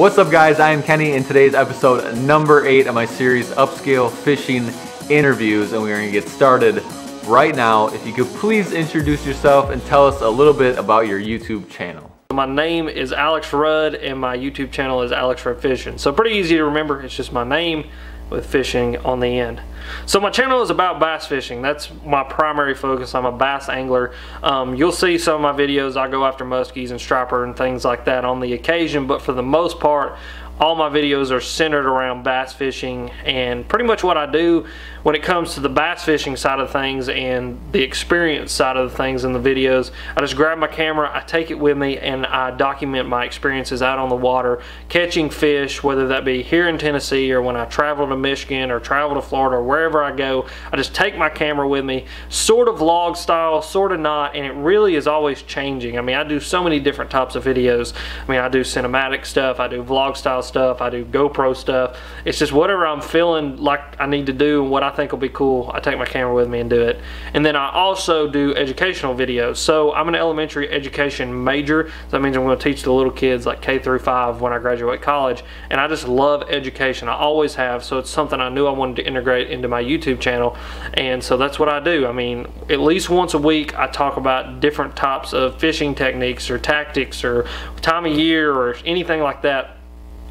What's up guys, I am Kenny in today's episode number 8 of my series Upscale Fishing Interviews, and we're going to get started right now. If you could please introduce yourself and tell us a little bit about your YouTube channel. My name is Alex Rudd and my YouTube channel is Alex Rudd Fishing. So pretty easy to remember, it's just my name with fishing on the end. So my channel is about bass fishing. That's my primary focus. I'm a bass angler. You'll see some of my videos, I go after muskies and striper and things like that on the occasion, but for the most part, all my videos are centered around bass fishing, and pretty much what I do when it comes to the bass fishing side of things and the experience side of the things in the videos, I just grab my camera, I take it with me, and I document my experiences out on the water, catching fish, whether that be here in Tennessee or when I travel to Michigan or travel to Florida or wherever I go. I just take my camera with me, sort of vlog style, sort of not, and it really is always changing. I mean, I do so many different types of videos. I mean, I do cinematic stuff, I do vlog style stuff, I do GoPro stuff. It's just whatever I'm feeling like I need to do and what I think will be cool, I take my camera with me and do it. And then I also do educational videos. So I'm an elementary education major. So that means I'm going to teach the little kids like K through 5 when I graduate college. And I just love education. I always have. So it's something I knew I wanted to integrate into my YouTube channel. And so that's what I do. I mean, at least once a week I talk about different types of fishing techniques or tactics or time of year or anything like that.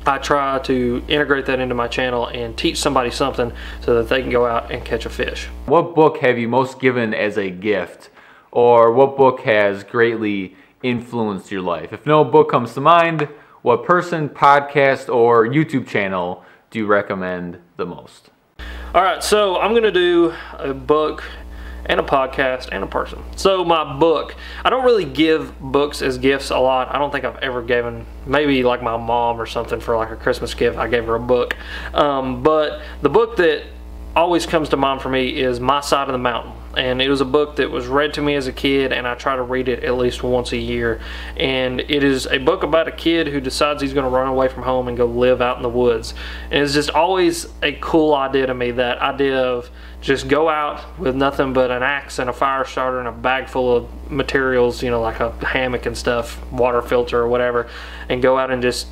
I try to integrate that into my channel and teach somebody something so that they can go out and catch a fish. What book have you most given as a gift, or what book has greatly influenced your life? If no book comes to mind, what person, podcast, or YouTube channel do you recommend the most? All right, so I'm going to do a book and a podcast and a person. So my book, I don't really give books as gifts a lot. I don't think I've ever given, maybe like my mom or something for like a Christmas gift, I gave her a book. But the book that always comes to mind for me is My Side of the Mountain. And it was a book that was read to me as a kid, and I try to read it at least once a year. And it is a book about a kid who decides he's going to run away from home and go live out in the woods. And it's just always a cool idea to me, that idea of just go out with nothing but an axe and a fire starter and a bag full of materials, you know, like a hammock and stuff, water filter or whatever, and go out and just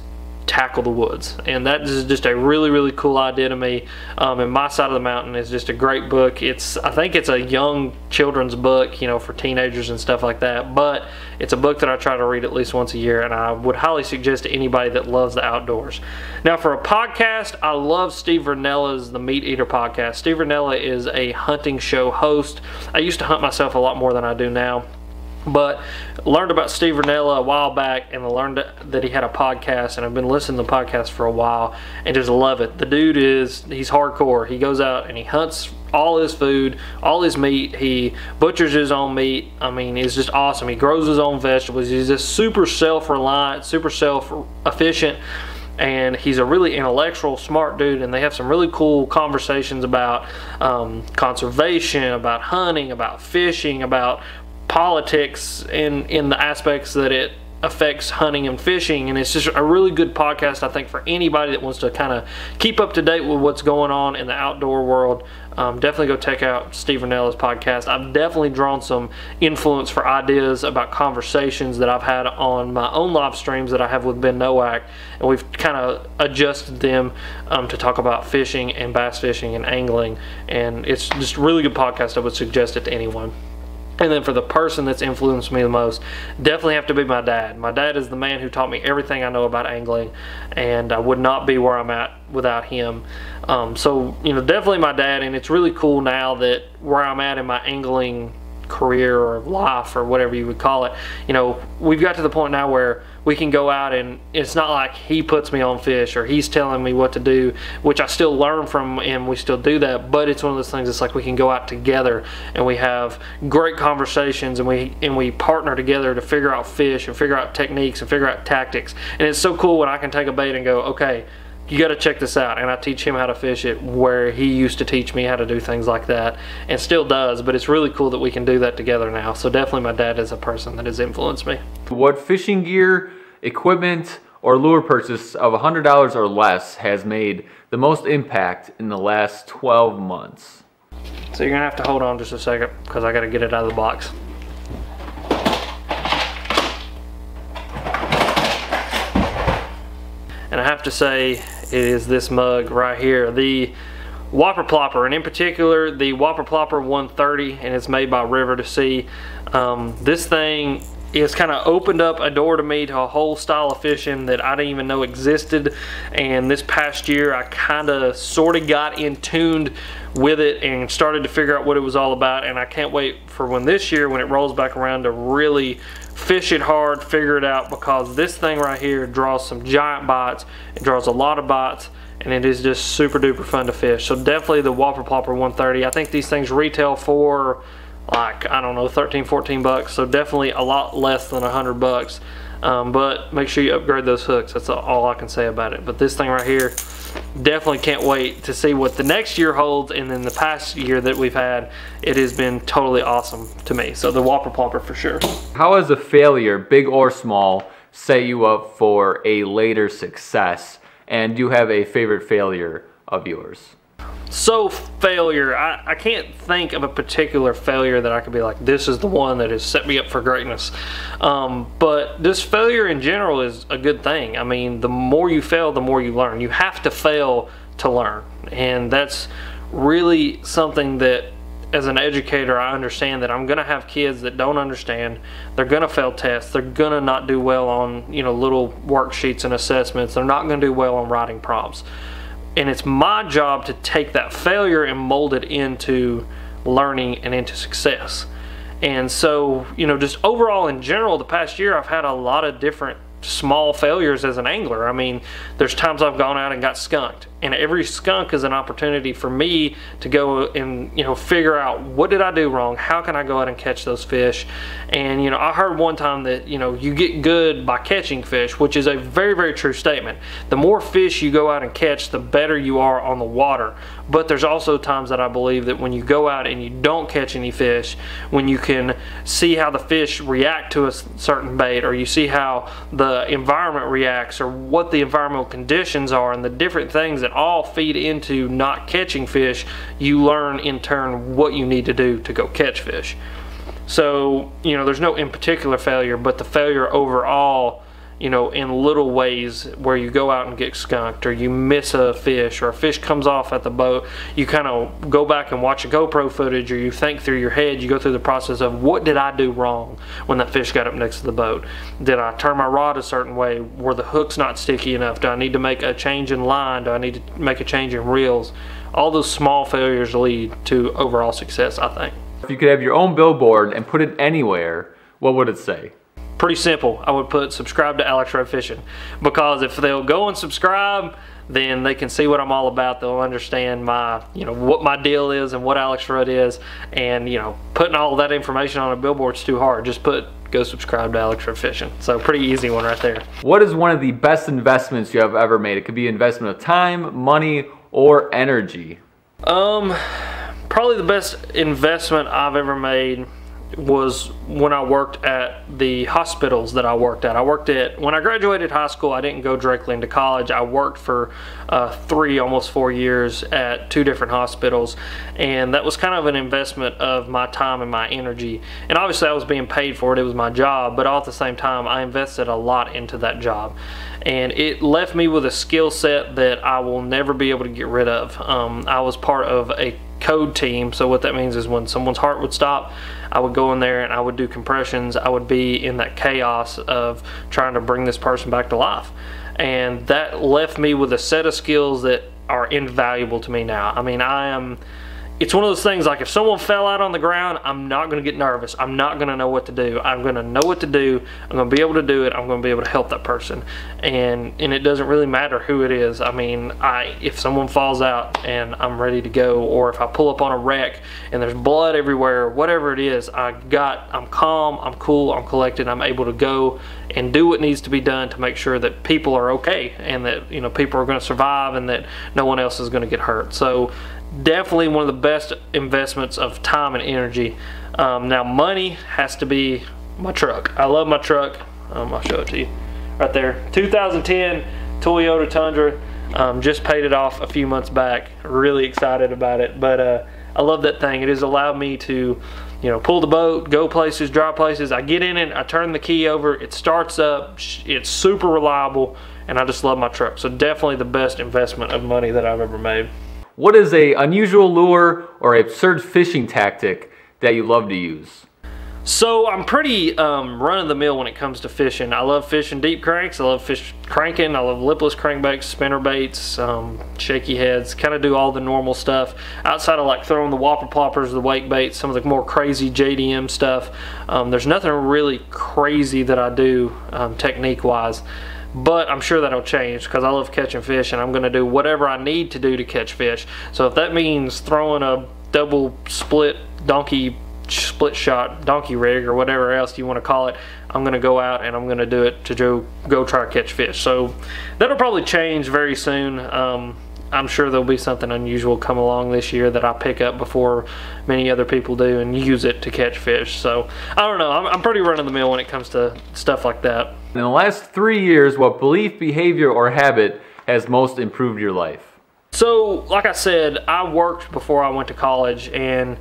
tackle the woods. And that is just a really, really cool idea to me. And My Side of the Mountain is just a great book. I think it's a young children's book, you know, for teenagers and stuff like that, but it's a book that I try to read at least once a year, and I would highly suggest to anybody that loves the outdoors. Now for a podcast, I love Steve Vernella's The Meat Eater podcast. Steve Vernella is a hunting show host. I used to hunt myself a lot more than I do now, but learned about Steve Vernella a while back, and learned that he had a podcast, and I've been listening to the podcast for a while and just love it. The dude he's hardcore. He goes out and he hunts all his food, all his meat. He butchers his own meat. I mean, he's just awesome. He grows his own vegetables. He's just super self-reliant, super self-efficient, and he's a really intellectual, smart dude, and they have some really cool conversations about conservation, about hunting, about fishing, about politics in the aspects that it affects hunting and fishing. And it's just a really good podcast, I think, for anybody that wants to kind of keep up to date with what's going on in the outdoor world. Definitely go check out Steve Vernella's podcast. I've definitely drawn some influence for ideas about conversations that I've had on my own live streams that I have with Ben Nowak, and we've kind of adjusted them to talk about fishing and bass fishing and angling, and it's just a really good podcast. I would suggest it to anyone. And then for the person that's influenced me the most, definitely have to be my dad. My dad is the man who taught me everything I know about angling, and I would not be where I'm at without him. So, you know, definitely my dad, and it's really cool now that where I'm at in my angling career or life or whatever you would call it, you know, we've got to the point now where we can go out, and it's not like he puts me on fish or he's telling me what to do, which I still learn from him. We still do that, but it's one of those things. It's like we can go out together and we have great conversations, and we partner together to figure out fish and figure out techniques and figure out tactics. And it's so cool when I can take a bait and go, okay, you got to check this out, and I teach him how to fish it where he used to teach me how to do things like that, and still does. But it's really cool that we can do that together now. So definitely my dad is a person that has influenced me. What fishing gear, equipment, or lure purchase of $100 or less has made the most impact in the last 12 months? So you're gonna have to hold on just a second because I got to get it out of the box. and I have to say it is this mug right here, the Whopper Plopper, and in particular the Whopper Plopper 130, and it's made by River to Sea. This thing has kind of opened up a door to me to a whole style of fishing that I didn't even know existed, and this past year I kind of sort of got in tuned with it and started to figure out what it was all about, and I can't wait for when this year, when it rolls back around, to really fish it hard, figure it out, because this thing right here draws some giant bites. It draws a lot of bites, and it is just super duper fun to fish. So definitely the Whopper Plopper 130. I think these things retail for like, I don't know, 13, 14 bucks. So definitely a lot less than 100 bucks. But make sure you upgrade those hooks. That's all I can say about it. But this thing right here, definitely can't wait to see what the next year holds. And then the past year that we've had, it has been totally awesome to me. So the Whopper Plopper for sure. How has a failure, big or small, set you up for a later success? And do you have a favorite failure of yours? So failure, I can't think of a particular failure that I could be like, this is the one that has set me up for greatness. But this failure in general is a good thing. I mean, the more you fail, the more you learn. You have to fail to learn. And that's really something that, as an educator, I understand that I'm going to have kids that don't understand. They're going to fail tests. They're going to not do well on, you know, little worksheets and assessments. They're not going to do well on writing prompts. And it's my job to take that failure and mold it into learning and into success. And so, you know, just overall in general, the past year I've had a lot of different small failures as an angler. I mean, there's times I've gone out and got skunked, and every skunk is an opportunity for me to go and, you know, figure out what did I do wrong, how can I go out and catch those fish. And, you know, I heard one time that, you know, you get good by catching fish, which is a very, very true statement. The more fish you go out and catch, the better you are on the water. But there's also times that I believe that when you go out and you don't catch any fish, when you can see how the fish react to a certain bait, or you see how the environment reacts, or what the environmental conditions are, and the different things that all feed into not catching fish, you learn in turn what you need to do to go catch fish. So, you know, there's no in particular failure, but the failure overall, you know, in little ways where you go out and get skunked, or you miss a fish, or a fish comes off at the boat, you kind of go back and watch a GoPro footage, or you think through your head, you go through the process of what did I do wrong when that fish got up next to the boat? Did I turn my rod a certain way? Were the hooks not sticky enough? Do I need to make a change in line? Do I need to make a change in reels? All those small failures lead to overall success, I think. If you could have your own billboard and put it anywhere, what would it say? Pretty simple. I would put subscribe to Alex Rudd Fishing, because if they'll go and subscribe, then they can see what I'm all about. They'll understand my, you know, what my deal is and what Alex Rudd is. And, you know, putting all of that information on a billboard's too hard. Just put go subscribe to Alex Rudd Fishing. So pretty easy one right there. What is one of the best investments you have ever made? It could be investment of time, money, or energy. Probably the best investment I've ever made was when I worked at the hospitals that I worked at. When I graduated high school, I didn't go directly into college. I worked for 3, almost 4 years at 2 different hospitals, and that was kind of an investment of my time and my energy. And obviously I was being paid for it. It was my job, but all at the same time I invested a lot into that job. And it left me with a skill set that I will never be able to get rid of. I was part of a code team, so what that means is when someone's heart would stop, I would go in there and I would do compressions. I would be in that chaos of trying to bring this person back to life, and that left me with a set of skills that are invaluable to me now. I mean, it's one of those things, like if someone fell out on the ground, I'm not going to get nervous. I'm not going to know what to do. I'm going to know what to do. I'm going to be able to do it. I'm going to be able to help that person. And it doesn't really matter who it is. I mean, if someone falls out and I'm ready to go, or if I pull up on a wreck and there's blood everywhere, whatever it is, I'm calm, I'm cool, I'm collected. I'm able to go and do what needs to be done to make sure that people are okay, and that, you know, people are going to survive, and that no one else is going to get hurt. So definitely one of the best investments of time and energy. Now money has to be my truck. I love my truck. I'll show it to you right there. 2010 Toyota Tundra. Just paid it off a few months back. Really excited about it, but I love that thing. It has allowed me to, you know, pull the boat, go places, drive places. I get in it, I turn the key over, it starts up, it's super reliable, and I just love my truck. So definitely the best investment of money that I've ever made. What is a unusual lure or absurd fishing tactic that you love to use? So I'm pretty run-of-the-mill when it comes to fishing. I love fishing deep cranks. I love fish cranking. I love lipless crankbaits, spinner baits, shaky heads. Kind of do all the normal stuff. Outside of like throwing the whopper ploppers, the wake baits, some of the more crazy JDM stuff. There's nothing really crazy that I do technique-wise. But I'm sure that'll change because I love catching fish, and I'm going to do whatever I need to do to catch fish. So if that means throwing a double split shot donkey rig or whatever else you want to call it, I'm going to go out and I'm going to do it to go try to catch fish. So that'll probably change very soon. I'm sure there'll be something unusual come along this year that I pick up before many other people do and use it to catch fish. So I don't know, I'm pretty run-of-the-mill when it comes to stuff like that. In the last 3 years, what belief, behavior, or habit has most improved your life? So like I said, I worked before I went to college, and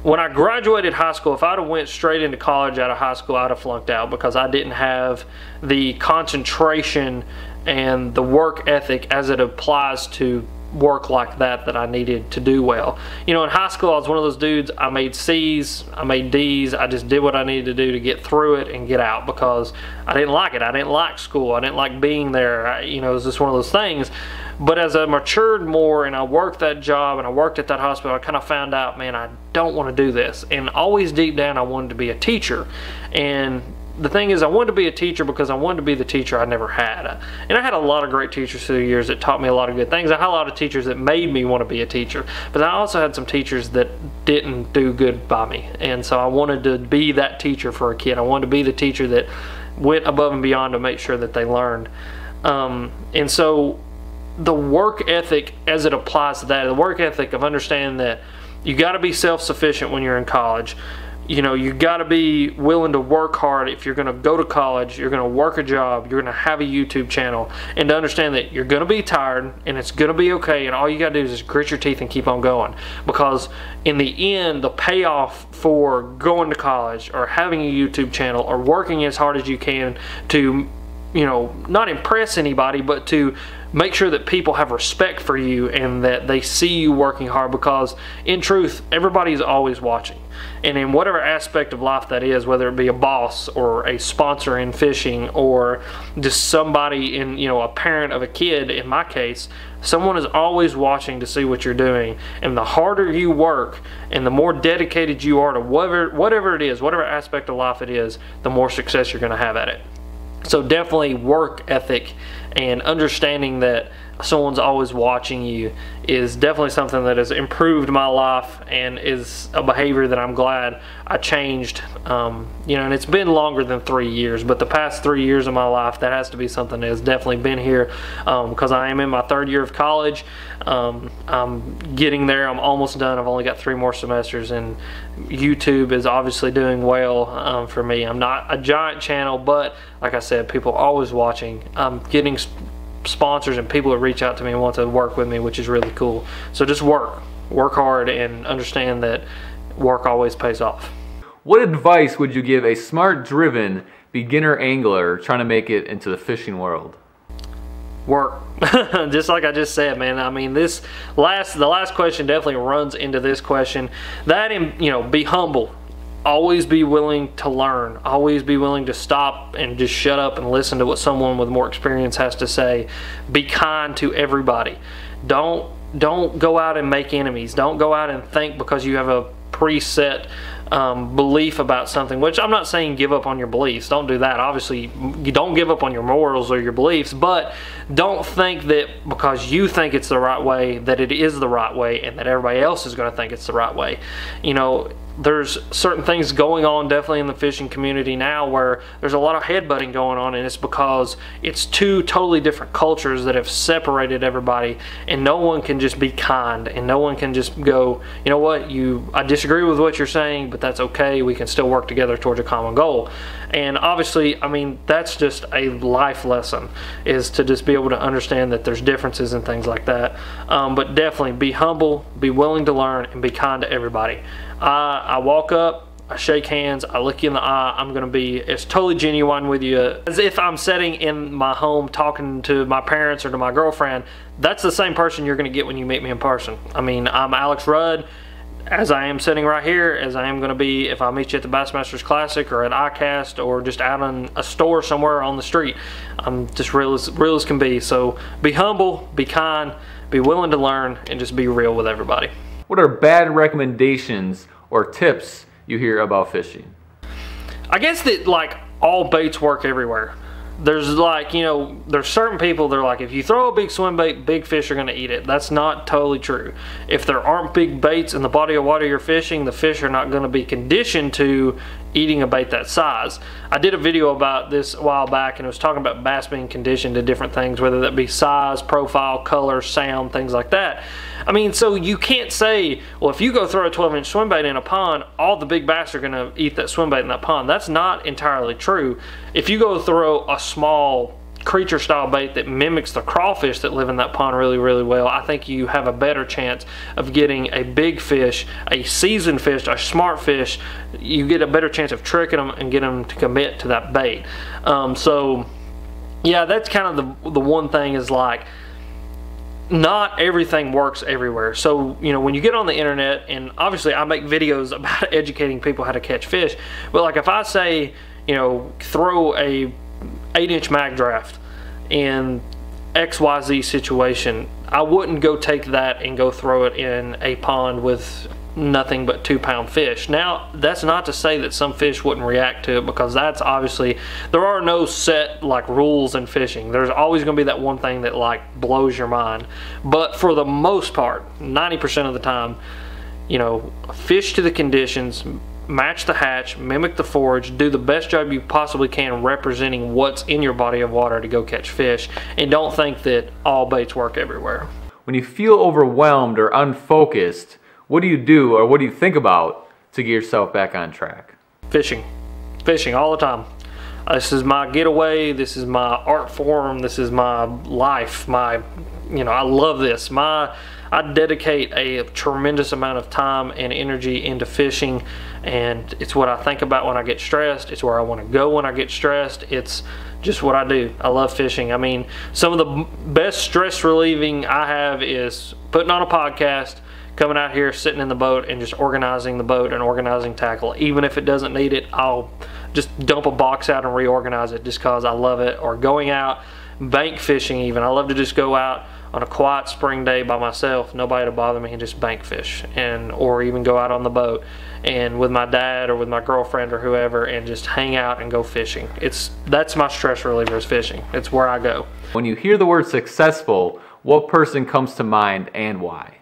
when I graduated high school, if I'd have went straight into college out of high school, I'd have flunked out because I didn't have the concentration and the work ethic as it applies to work like that I needed to do well. You know, in high school I was one of those dudes, I made C's, I made D's, I just did what I needed to do to get through it and get out because I didn't like it. I didn't like school. I didn't like being there. You know, it was just one of those things. But as I matured more and I worked that job and I worked at that hospital, I kind of found out, man, I don't want to do this. And always deep down I wanted to be a teacher. And the thing is, I wanted to be a teacher because I wanted to be the teacher I never had. And I had a lot of great teachers through the years that taught me a lot of good things. I had a lot of teachers that made me want to be a teacher. But I also had some teachers that didn't do good by me. And so I wanted to be that teacher for a kid. I wanted to be the teacher that went above and beyond to make sure that they learned. And so the work ethic as it applies to that, the work ethic of understanding that you got to be self-sufficient when you're in college. You know, you got to be willing to work hard. If you're going to go to college, you're going to work a job, you're going to have a YouTube channel, and to understand that you're going to be tired and it's going to be okay, and all you got to do is just grit your teeth and keep on going. Because in the end, the payoff for going to college or having a YouTube channel or working as hard as you can to, you know, not impress anybody, but to make sure that people have respect for you and that they see you working hard, because in truth, everybody's always watching. And in whatever aspect of life that is, whether it be a boss or a sponsor in fishing or just somebody in, you know, a parent of a kid, in my case, someone is always watching to see what you're doing. And the harder you work and the more dedicated you are to whatever it is, whatever aspect of life it is, the more success you're going to have at it. So definitely work ethic and understanding that someone's always watching you is definitely something that has improved my life and is a behavior that I'm glad I changed. You know, and it's been longer than 3 years, but the past 3 years of my life, that has to be something that has definitely been here, because I am in my 3rd year of college. I'm getting there. I'm almost done. I've only got 3 more semesters, and YouTube is obviously doing well for me. I'm not a giant channel, but like I said, people are always watching. I'm getting sponsors and people that reach out to me and want to work with me, which is really cool. So just work hard, and understand that work always pays off. What advice would you give a smart, driven beginner angler trying to make it into the fishing world? Work. Just like I just said, man. I mean, the last question definitely runs into this question. That, you know, be humble. Always be willing to learn. Always be willing to stop and just shut up and listen to what someone with more experience has to say. Be kind to everybody. Don't go out and make enemies. Don't go out and think because you have a preset belief about something, which I'm not saying give up on your beliefs. Don't do that. Obviously, you don't give up on your morals or your beliefs, but don't think that because you think it's the right way that it is the right way and that everybody else is going to think it's the right way. You know, there's certain things going on definitely in the fishing community now where there's a lot of headbutting going on, and it's because it's 2 totally different cultures that have separated everybody, and no one can just be kind, and no one can just go, you know what, I disagree with what you're saying, but that's okay, we can still work together towards a common goal. And obviously, I mean, that's just a life lesson, is to just be able to understand that there's differences and things like that. But definitely be humble, be willing to learn, and be kind to everybody. I walk up, I shake hands, I look you in the eye. I'm going to be as totally genuine with you as if I'm sitting in my home talking to my parents or to my girlfriend. That's the same person you're going to get when you meet me in person. I mean, I'm Alex Rudd, as I am sitting right here, as I am going to be if I meet you at the Bassmasters Classic or at ICAST or just out in a store somewhere on the street. I'm just real as can be. So be humble, be kind, be willing to learn, and just be real with everybody. What are bad recommendations or tips you hear about fishing? I guess that like all baits work everywhere. There's like, you know, there's certain people, they're like, if you throw a big swim bait, big fish are going to eat it. That's not totally true. If there aren't big baits in the body of water you're fishing, the fish are not going to be conditioned to eating a bait that size. I did a video about this a while back, and it was talking about bass being conditioned to different things, whether that be size, profile, color, sound, things like that. I mean, so you can't say, well, if you go throw a 12-inch swim bait in a pond, all the big bass are going to eat that swim bait in that pond. That's not entirely true. If you go throw a small creature style bait that mimics the crawfish that live in that pond really, really well, I think you have a better chance of getting a big fish, a seasoned fish, a smart fish. You get a better chance of tricking them and get them to commit to that bait. So yeah, that's kind of the one thing is like, not everything works everywhere. So, you know, when you get on the internet, and obviously I make videos about educating people how to catch fish, but like if I say, you know, throw a 8-inch mag draft in XYZ situation, I wouldn't go take that and go throw it in a pond with nothing but 2-pound fish. Now, that's not to say that some fish wouldn't react to it, because that's obviously, there are no set like rules in fishing. There's always going to be that one thing that like blows your mind. But for the most part, 90% of the time, you know, fish to the conditions, match the hatch, mimic the forage, do the best job you possibly can representing what's in your body of water to go catch fish, and don't think that all baits work everywhere. When you feel overwhelmed or unfocused, what do you do or what do you think about to get yourself back on track? Fishing all the time. This is my getaway, this is my art form, this is my life, you know, I love this. I dedicate a tremendous amount of time and energy into fishing, and it's what I think about when I get stressed. It's where I want to go when I get stressed. It's just what I do. I love fishing. I mean, some of the best stress relieving I have is putting on a podcast, coming out here, sitting in the boat, and just organizing the boat and organizing tackle. Even if it doesn't need it, I'll just dump a box out and reorganize it just because I love it. Or going out bank fishing even. I love to just go out on a quiet spring day by myself, nobody to bother me, and just bank fish, or even go out on the boat and with my dad or with my girlfriend or whoever and just hang out and go fishing. That's my stress reliever, is fishing. It's where I go. When you hear the word successful, what person comes to mind and why?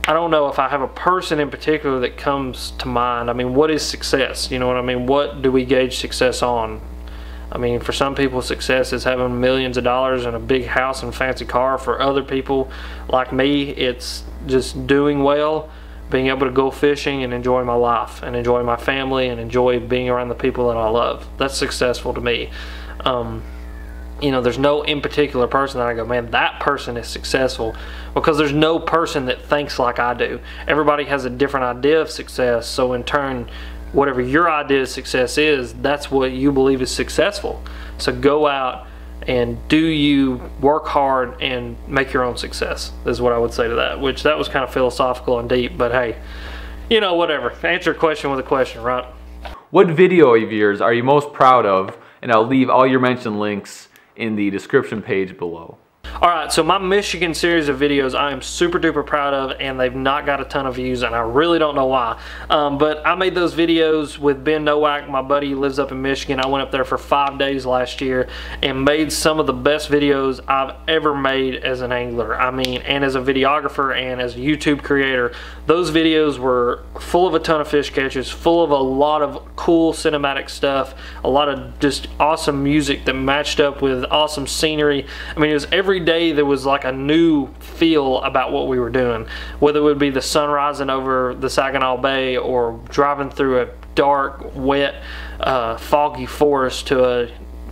I don't know if I have a person in particular that comes to mind. I mean, what is success? You know what I mean? What do we gauge success on? I mean, for some people, success is having millions of dollars and a big house and fancy car. For other people, like me, it's just doing well, being able to go fishing and enjoy my life and enjoy my family and enjoy being around the people that I love. That's successful to me. You know, there's no in particular person that I go, man, that person is successful, because there's no person that thinks like I do. Everybody has a different idea of success, so in turn, whatever your idea of success is, that's what you believe is successful. So go out and do you, work hard and make your own success, is what I would say to that, which that was kind of philosophical and deep, but hey, you know, whatever. Answer a question with a question, right? What video of yours are you most proud of? And I'll leave all your mentioned links in the description page below. Alright, so my Michigan series of videos I am super duper proud of, and they've not got a ton of views, and I really don't know why. But I made those videos with Ben Nowak, my buddy who lives up in Michigan. I went up there for 5 days last year and made some of the best videos I've ever made as an angler. I mean, and as a videographer and as a YouTube creator. Those videos were full of a ton of fish catches, full of a lot of cool cinematic stuff, a lot of just awesome music that matched up with awesome scenery. I mean, it was every day there was like a new feel about what we were doing, whether it would be the sun rising over the Saginaw Bay or driving through a dark, wet, foggy forest to a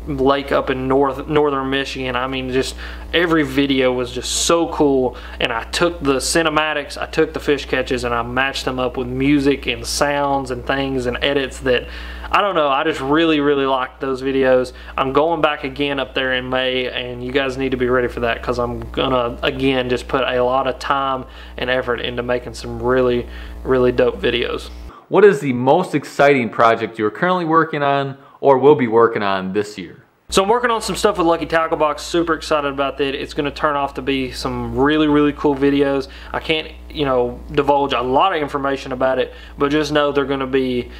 lake up in northern Michigan. I mean, just every video was just so cool. And I took the cinematics, I took the fish catches, and I matched them up with music and sounds and things and edits that, I don't know, I just really liked those videos. I'm going back again up there in May, and you guys need to be ready for that, because I'm gonna again just put a lot of time and effort into making some really dope videos. What is the most exciting project you're currently working on or will be working on this year? So I'm working on some stuff with Lucky Tackle Box. Super excited about that. It's going to turn off to be some really cool videos. I can't, you know, divulge a lot of information about it, but just know they're going to be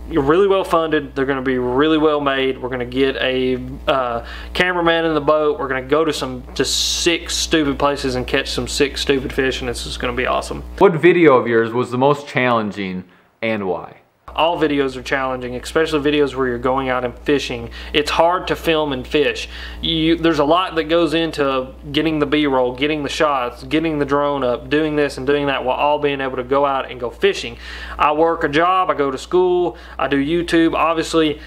really well funded. They're going to be really well made. We're going to get a cameraman in the boat. We're going to go to some just sick, stupid places and catch some sick, stupid fish, and it's just going to be awesome. What video of yours was the most challenging and why? All videos are challenging, especially videos where you're going out and fishing. It's hard to film and fish. There's a lot that goes into getting the B-roll, getting the shots, getting the drone up, doing this and doing that, while all being able to go out and go fishing. I work a job, I go to school, I do YouTube. Obviously,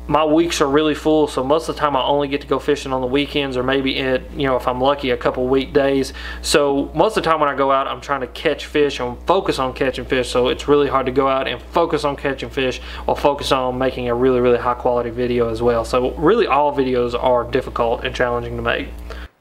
my weeks are really full, so most of the time I only get to go fishing on the weekends, or maybe you know, if I'm lucky, a couple weekdays. So most of the time when I go out, I'm trying to catch fish and focus on catching fish. So it's really hard to go out and focus on catching fish while focus on making a really high quality video as well. So really all videos are difficult and challenging to make.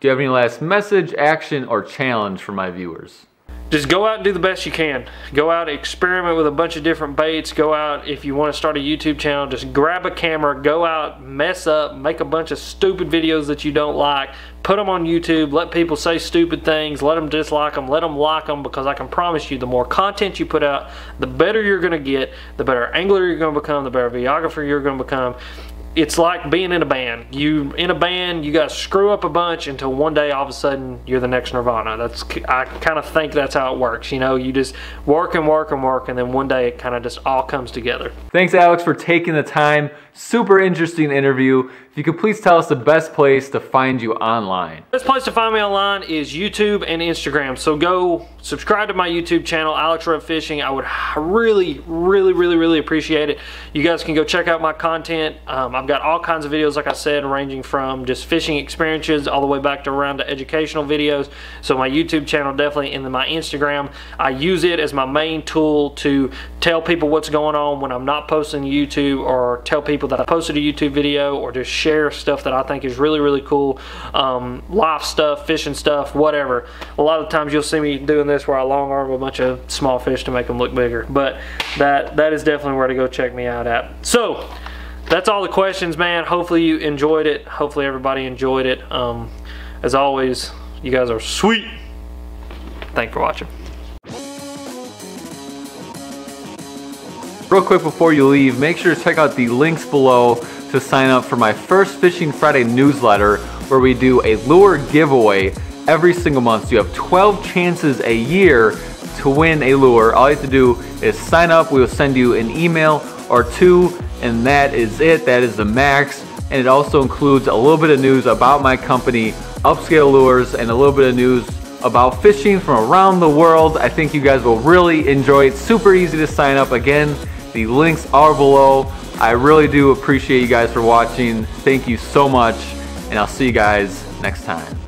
Do you have any last message, action, or challenge for my viewers? Just go out and do the best you can. Go out, experiment with a bunch of different baits. Go out, if you want to start a YouTube channel, just grab a camera, go out, mess up, make a bunch of stupid videos that you don't like, put them on YouTube, let people say stupid things, let them dislike them, let them like them, because I can promise you the more content you put out, the better you're going to get, the better angler you're going to become, the better videographer you're going to become. It's like being in a band. In a band, you got to screw up a bunch until one day all of a sudden you're the next Nirvana. I kind of think that's how it works. You know, you just work and work and work, and then one day it kind of just all comes together. Thanks, Alex, for taking the time. Super interesting interview. If you could please tell us the best place to find you online. The best place to find me online is YouTube and Instagram. So go subscribe to my YouTube channel, Alex Rudd Fishing. I would really appreciate it. You guys can go check out my content. I've got all kinds of videos, like I said, ranging from just fishing experiences all the way back to around to educational videos. So my YouTube channel definitely, and then my Instagram, I use it as my main tool to tell people what's going on when I'm not posting YouTube, or tell people that I posted a YouTube video, or just share stuff that I think is really cool. Live stuff, fishing stuff, whatever. A lot of times you'll see me doing this where I long arm a bunch of small fish to make them look bigger, but that is definitely where to go check me out at. So that's all the questions, man. Hopefully you enjoyed it. Hopefully everybody enjoyed it. As always, you guys are sweet. Thanks for watching. Real quick before you leave, make sure to check out the links below to sign up for my first Fishing Friday newsletter, where we do a lure giveaway every single month. So you have 12 chances a year to win a lure. All you have to do is sign up. We will send you an email or two, and that is it. That is the max. And it also includes a little bit of news about my company, Upscale Lures, and a little bit of news about fishing from around the world. I think you guys will really enjoy it. Super easy to sign up. Again, the links are below. I really do appreciate you guys for watching. Thank you so much, and I'll see you guys next time.